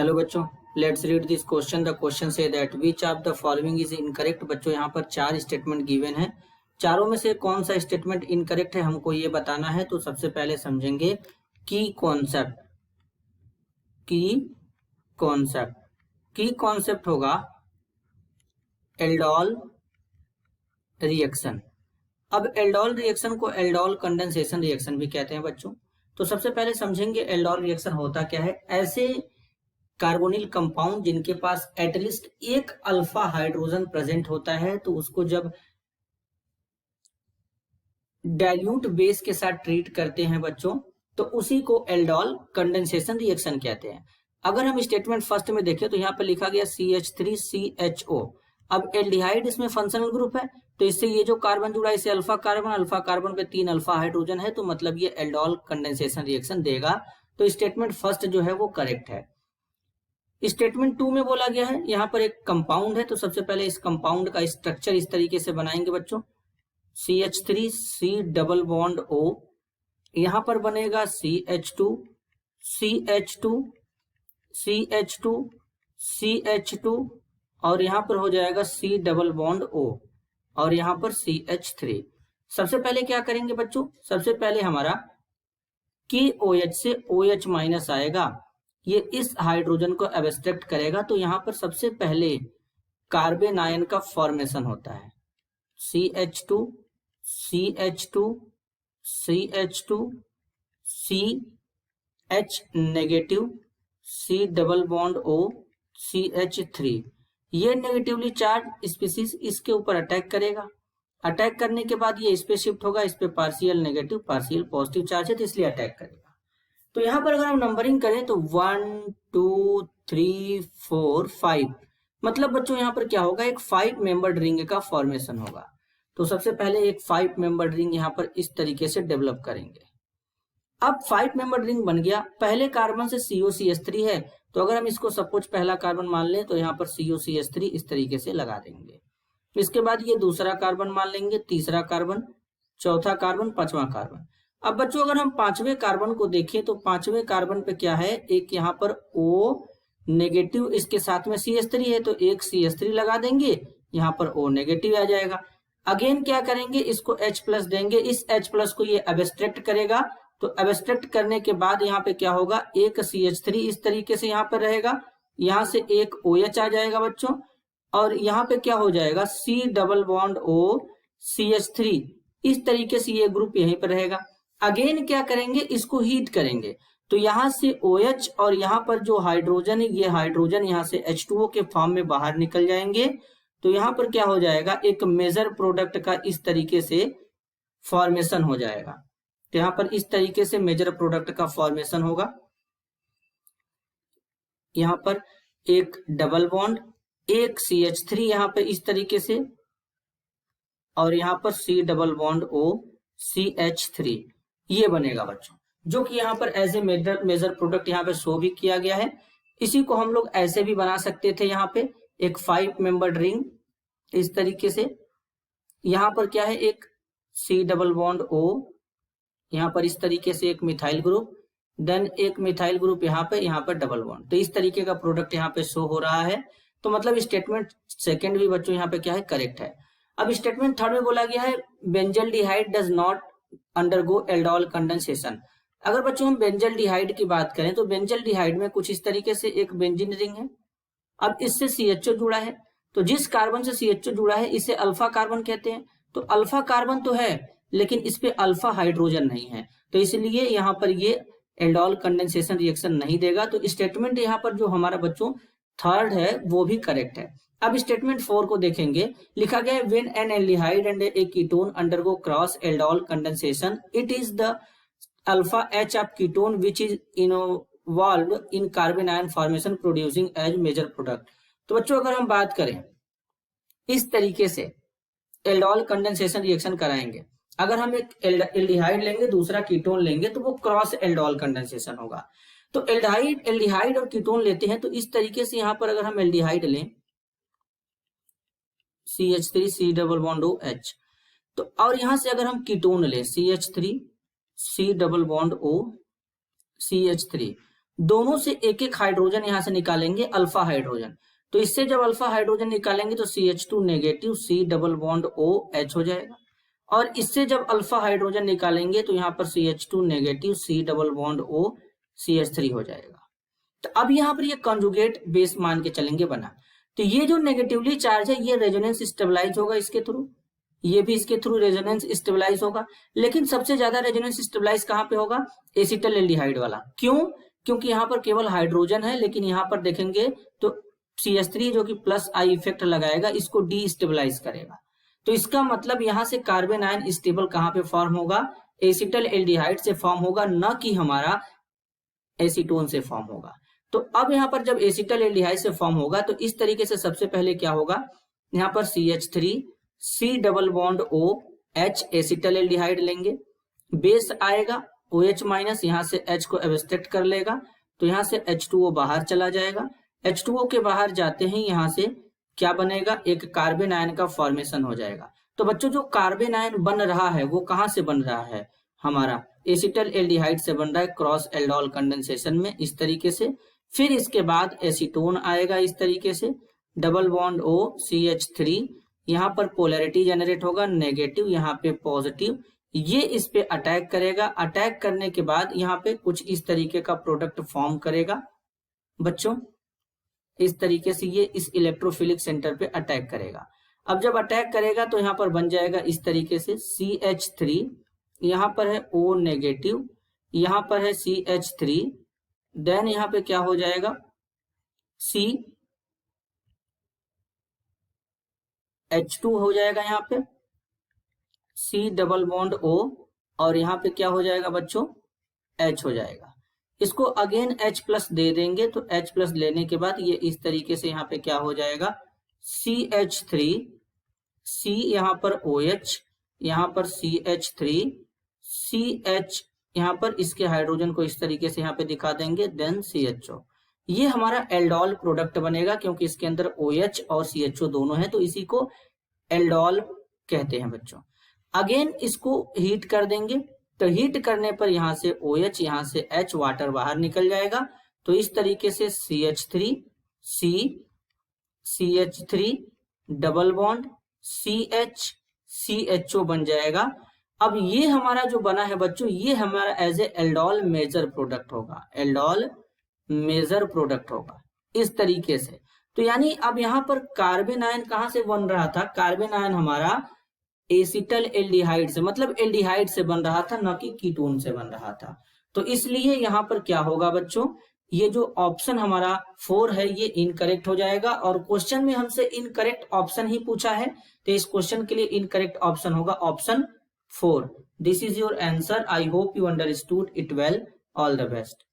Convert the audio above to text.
Hello बच्चों, let's read this question. The question say that which of the following is incorrect. बच्चों यहाँ पर चार स्टेटमेंट गिवन है, चारों में से कौन सा स्टेटमेंट इनकरेक्ट है हमको ये बताना है। तो सबसे पहले समझेंगे की कॉन्सेप्ट। की कॉन्सेप्ट होगा एल्डोल रिएक्शन। अब एल्डोल रिएक्शन को एल्डोल कंडेंसेशन रिएक्शन भी कहते हैं बच्चों। तो सबसे पहले समझेंगे एल्डोल रिएक्शन होता क्या है। ऐसे कार्बोनिल कंपाउंड जिनके पास एटलीस्ट एक अल्फा हाइड्रोजन प्रेजेंट होता है, तो उसको जब डाइल्यूट बेस के साथ ट्रीट करते हैं बच्चों, तो उसी को एल्डोल कंडेंसेशन रिएक्शन कहते हैं। अगर हम स्टेटमेंट फर्स्ट में देखें तो यहाँ पर लिखा गया CH3CHO। अब एल्डिहाइड इसमें फंक्शनल ग्रुप है, तो इससे ये जो कार्बन जुड़ा है इसे अल्फा कार्बन पे 3 अल्फा हाइड्रोजन है, तो मतलब ये एल्डोल कंडेंसेशन रिएक्शन देगा। तो स्टेटमेंट फर्स्ट जो है वो करेक्ट है। स्टेटमेंट 2 में बोला गया है यहाँ पर एक कंपाउंड है, तो सबसे पहले इस कंपाउंड का स्ट्रक्चर इस तरीके से बनाएंगे बच्चों। CH3 डबल बॉन्ड O, यहाँ पर बनेगा CH2 और यहाँ पर हो जाएगा C डबल बॉन्ड O और यहाँ पर CH3। सबसे पहले क्या करेंगे बच्चों, सबसे पहले हमारा KOH से OH माइनस आएगा, ये इस हाइड्रोजन को एब्स्ट्रैक्ट करेगा। तो यहाँ पर सबसे पहले कार्बन आयन का फॉर्मेशन होता है CH2 CH negative, C double bond O CH3। ये नेगेटिवली चार्ज स्पीसीज इसके ऊपर अटैक करेगा। अटैक करने के बाद ये इस पे शिफ्ट होगा, इस पे partial negative partial positive charge है, तो इसलिए अटैक करेगा। तो यहाँ पर अगर हम नंबरिंग करें तो 1 2 3 4 5, मतलब बच्चों यहाँ पर क्या होगा, एक 5 मेंबर्ड रिंग का फॉर्मेशन होगा। तो सबसे पहले एक 5 मेंबर्ड रिंग यहाँ पर इस तरीके से डेवलप करेंगे। अब 5 मेंबर्ड रिंग बन गया। पहले कार्बन से COCH3 है, तो अगर हम इसको सपोज पहला कार्बन मान लें तो यहाँ पर COCH3 इस तरीके से लगा देंगे। इसके बाद ये दूसरा कार्बन मान लेंगे, तीसरा कार्बन, चौथा कार्बन, पांचवा कार्बन। अब बच्चों अगर हम पांचवें कार्बन को देखें तो पांचवें कार्बन पे क्या है, एक यहाँ पर O नेगेटिव, इसके साथ में CH3 है, तो एक CH3 लगा देंगे, यहाँ पर O नेगेटिव आ जाएगा। अगेन क्या करेंगे, इसको H प्लस देंगे, इस H प्लस को ये एब्स्ट्रैक्ट करेगा। तो एब्स्ट्रैक्ट करने के बाद यहाँ पे क्या होगा, एक CH3 इस तरीके से यहाँ पर रहेगा, यहाँ से एक OH आ जाएगा बच्चों, और यहाँ पे क्या हो जाएगा C double bond O CH3, इस तरीके से ये ग्रुप यहीं पर रहेगा। अगेन क्या करेंगे, इसको हीट करेंगे, तो यहाँ से OH और यहाँ पर जो हाइड्रोजन है, ये हाइड्रोजन यहाँ से H2O के फॉर्म में बाहर निकल जाएंगे। तो यहाँ पर क्या हो जाएगा, एक मेजर प्रोडक्ट का इस तरीके से फॉर्मेशन हो जाएगा। तो यहाँ पर इस तरीके से मेजर प्रोडक्ट का फॉर्मेशन होगा। यहाँ पर एक डबल बॉन्ड, एक CH3 यहाँ पे इस तरीके से, और यहाँ पर C double bond O CH3, ये बनेगा बच्चों, जो कि यहाँ पर एज ए मेजर प्रोडक्ट यहाँ पे शो भी किया गया है। इसी को हम लोग ऐसे भी बना सकते थे, यहाँ पे एक 5 मेंबर्ड रिंग इस तरीके से, यहाँ पर क्या है, एक C डबल बॉन्ड O, यहाँ पर इस तरीके से एक मिथाइल ग्रुप, देन एक मिथाइल ग्रुप यहाँ पर डबल बॉन्ड। तो इस तरीके का प्रोडक्ट यहाँ पे शो हो रहा है। तो मतलब स्टेटमेंट सेकंड भी बच्चों यहाँ पे क्या है, करेक्ट है। अब स्टेटमेंट थर्ड में बोला गया है benzaldehyde does not undergo aldol condensation. अगर बच्चों हम बेंजल्डिहाइड की बात करें तो बेंजल्डिहाइड में कुछ इस तरीके से एक बेंजीन रिंग है। अब इससे CHO जुड़ा है, तो जिस कार्बन से CHO जुड़ा है इसे अल्फा कार्बन कहते हैं। तो अल्फा कार्बन तो है, लेकिन इस पे अल्फा हाइड्रोजन नहीं है, तो इसलिए यहाँ पर ये एल्डोल कंडेंसेशन रिएक्शन नहीं देगा। तो स्टेटमेंट यहाँ पर जो हमारा बच्चों थर्ड है वो भी करेक्ट है। अब स्टेटमेंट 4 को देखेंगे, लिखा गया है when an aldehyde and a ketone undergo cross aldol condensation it is the alpha H of ketone which is involved in carbon ion formation producing as major product. तो बच्चों अगर हम बात करें इस तरीके से एल्डोल कंडेंसेशन रिएक्शन कराएंगे, अगर हम एक एल्डिहाइड लेंगे, दूसरा कीटोन लेंगे, तो वो क्रॉस एल्डोल कंडेंसेशन होगा। तो एल्डिहाइड और कीटोन लेते हैं, तो इस तरीके से यहाँ पर अगर हम एल्डिहाइड लें CH3 C double bond O H, तो और यहाँ से अगर हम कीटोन लें CH3 C double bond O CH3, दोनों से एक एक हाइड्रोजन यहां से निकालेंगे, अल्फा हाइड्रोजन। तो इससे जब अल्फा हाइड्रोजन निकालेंगे तो CH2 negative, C double bond OH हो जाएगा। और इससे जब अल्फा हाइड्रोजन निकालेंगे तो यहाँ पर CH2 negative, C double bond O CH3 हो जाएगा। तो अब यहाँ पर ये कंजुगेट बेस मान के चलेंगे बना। तो ये जो नेगेटिवली चार्ज है ये रेजोनेंस स्टेबलाइज होगा इसके थ्रू, ये भी इसके थ्रू रेजोनेंस स्टेबलाइज होगा। लेकिन सबसे ज्यादा रेजोनेंस स्टेबलाइज कहाँ पे होगा? एसिटल एल्डिहाइड वाला। क्यों? क्योंकि यहाँ पर केवल हाइड्रोजन है, लेकिन यहाँ पर देखेंगे तो CH3 जो कि प्लस आई इफेक्ट लगाएगा, इसको डी स्टेबलाइज करेगा। तो इसका मतलब यहाँ से कार्बन आयन स्टेबल कहाँ पे फॉर्म होगा? एसिटल एल्डिहाइड से फॉर्म होगा, न कि हमारा एसीटोन से फॉर्म होगा। तो अब यहाँ पर जब एसिटल एल्डिहाइड से फॉर्म होगा तो इस तरीके से सबसे पहले क्या होगा, यहाँ पर CH3 C double bond OH acetaldehyde लेंगे, बेस आएगा OH माइनस, यहाँ से H को एब्स्ट्रैक्ट कर लेगा, तो यहाँ से H2O बाहर चला जाएगा। H2O के बाहर जाते ही यहाँ से क्या बनेगा? एक कार्बन आयन का फॉर्मेशन हो जाएगा। तो बच्चों जो कार्बन आयन बन रहा है वो कहाँ से बन रहा है? हमारा एसिटल एल्डिहाइड से बन रहा है, क्रॉस एल्डोल कंडेंसेशन में इस तरीके से। फिर इसके बाद एसीटोन आएगा इस तरीके से, डबल बॉन्ड O CH3, यहाँ पर पोलैरिटी जनरेट होगा, नेगेटिव यहाँ पे पॉजिटिव, ये इस पे अटैक करेगा। अटैक करने के बाद यहाँ पे कुछ इस तरीके का प्रोडक्ट फॉर्म करेगा बच्चों, इस तरीके से ये इस इलेक्ट्रोफिलिक सेंटर पे अटैक करेगा। अब जब अटैक करेगा तो यहाँ पर बन जाएगा इस तरीके से CH3, यहाँ पर है O नेगेटिव, यहाँ पर है CH3, देन यहाँ पे क्या हो जाएगा? CH2 हो जाएगा, यहाँ पे C डबल बॉन्ड O, और यहाँ पे क्या हो जाएगा बच्चों? H हो जाएगा। इसको अगेन H प्लस दे देंगे, तो H प्लस लेने के बाद ये इस तरीके से यहाँ पे क्या हो जाएगा? CH3, C यहाँ पर OH, यहाँ पर CH3, CH यहाँ पर इसके हाइड्रोजन को इस तरीके से यहाँ पे दिखा देंगे, देन CHO। ये हमारा एल्डोल प्रोडक्ट बनेगा, क्योंकि इसके अंदर OH और CHO दोनों है, तो इसी को एल्डोल कहते हैं बच्चों। अगेन इसको हीट कर देंगे, तो हीट करने पर यहाँ से OH, यहाँ से H, वाटर बाहर निकल जाएगा। तो इस तरीके से CH3 C CH3 double bond CH CHO बन जाएगा। अब ये हमारा जो बना है बच्चों, ये हमारा as a aldol major product होगा, एल्डोल मेजर प्रोडक्ट होगा इस तरीके से। तो यानी अब यहाँ पर कार्बन आयन कहाँ से बन रहा था? कार्बन आयन हमारा एसिटल एल्डिहाइड से, मतलब एल्डिहाइड से बन रहा था, न कि कीटोन से बन रहा था। तो इसलिए यहाँ पर क्या होगा बच्चों? ये जो ऑप्शन हमारा 4 है ये इनकरेक्ट हो जाएगा। और क्वेश्चन में हमसे इनकरेक्ट ऑप्शन ही पूछा है, तो इस क्वेश्चन के लिए इनकरेक्ट ऑप्शन होगा option 4. This is your answer. I hope you understood it well. All the best.